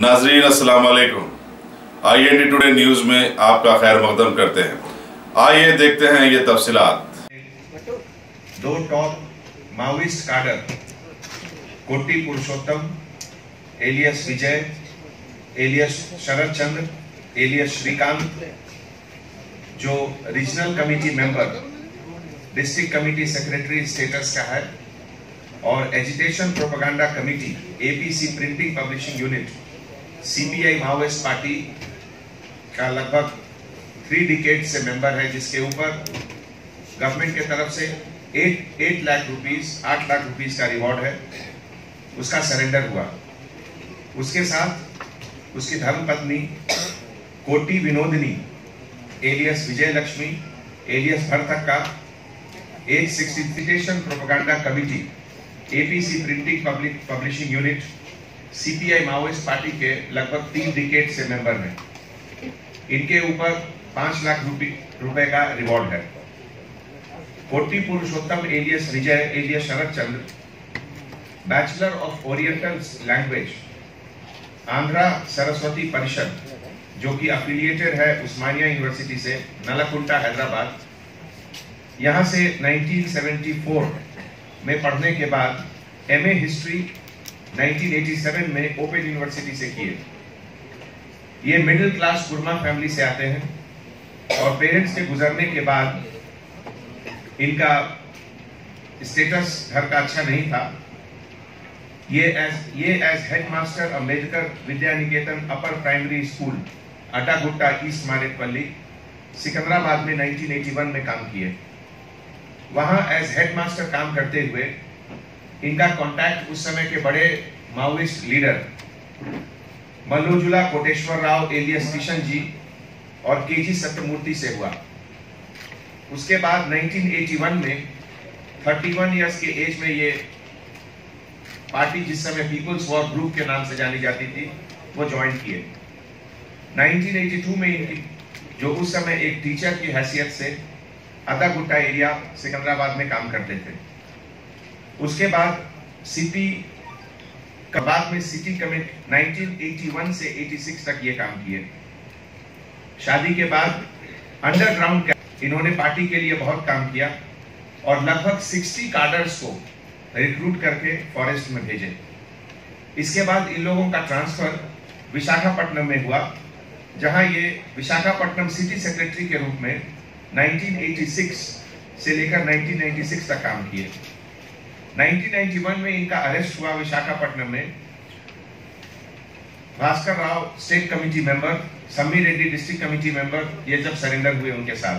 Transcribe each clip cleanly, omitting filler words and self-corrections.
नाजरीन अस्सलाम वालेकुम। IND टुडे न्यूज़ में आपका खैर मकदम करते हैं। आइए देखते हैं ये तफसीलात। दो टॉप माओइस्ट काडर कोटी पुरुषोत्तम एलियस विजय एलियस शरद चंद्र एलियस श्रीकांत, जो regional committee member district committee secretary status का है और agitation propaganda committee APC printing publishing unit CPI Maoist party का लगभग 3 डिकेड से मेंबर है, जिसके ऊपर गवर्नमेंट के तरफ से 8 लाख रुपीस का रिवॉर्ड है, उसका सरेंडर हुआ। उसके साथ उसकी धर्मपत्नी Koti Vinodini alias Vijaya Lakshmi alias Bharathakka agitation propaganda committee APC printing publishing unit CPI Maoist party के लगभग 3 डिकेड से मेंबर हैं। इनके ऊपर 5 लाख रुपए का रिवॉर्ड है। Koti Purushottam alias Vijay alias Sharad Chandra, bachelor of oriental language, Andhra Saraswati Parishad, जो कि एफिलिएटेड है उस्मानिया यूनिवर्सिटी से, नलकुंटा हैदराबाद। यहां से 1974 में पढ़ने के बाद MA हिस्ट्री 1987 में ओपन यूनिवर्सिटी से किए। ये मिडिल क्लास कुर्मा फैमिली से आते हैं और पेरेंट्स के गुजरने के बाद इनका स्टेटस घर का अच्छा नहीं था। ये as headmaster Ambedkar Vidya Niketan upper primary school Addagutta east Maredpally Secunderabad में 1981 में काम किए। वहां एज हेडमास्टर काम करते हुए इनका कांटेक्ट उस समय के बड़े Maoist leader Mallojula Koteswara Rao alias Kishan ji और KG सत्यमूर्ति से हुआ। उसके बाद 1981 में 31 इयर्स के एज में ये पार्टी, जिस समय पीपल्स वॉर ग्रुप के नाम से जानी जाती थी, वो ज्वाइन किए। 1982 में इनकी, जो उस समय एक टीचर की हैसियत से अड्डागुट्टा एरिया सिकंदराबाद में काम करते थे। उसके बाद सिटी कमेटी 1981 से 86 तक ये काम किए। शादी के बाद अंडरग्राउंड इन्होंने पार्टी के लिए बहुत काम किया और लगभग 60 काडर्स को रिक्रूट करके फॉरेस्ट में भेजे। इसके बाद इन लोगों का ट्रांसफर विशाखापट्टनम में हुआ, जहां ये विशाखापट्टनम सिटी सेक्रेटरी के रूप में 1986 से लेकर 1996 तक काम किए। 1991 में इनका अरेस्ट हुआ विशाखापट्टनम में। Bhaskar Rao state committee member, Sammi Reddy district committee member, ये जब सरेंडर हुए उनके साथ।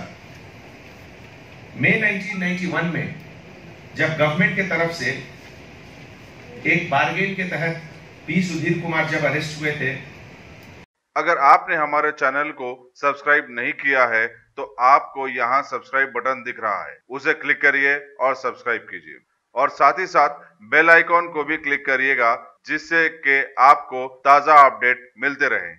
मई 1991 में जब गवर्नमेंट के तरफ से एक बारगेन के तहत P सुधीर कुमार जब अरेस्ट हुए थे। अगर आपने हमारे चैनल को सब्सक्राइब नहीं किया है तो आपको यहाँ सब्सक्राइब बटन दिख रहा है, उसे क्लिक करिए और सब्सक्राइब कीजिए और साथ ही साथ बेल आइकॉन को भी क्लिक करिएगा, जिससे कि आपको ताज़ा अपडेट मिलते रहें।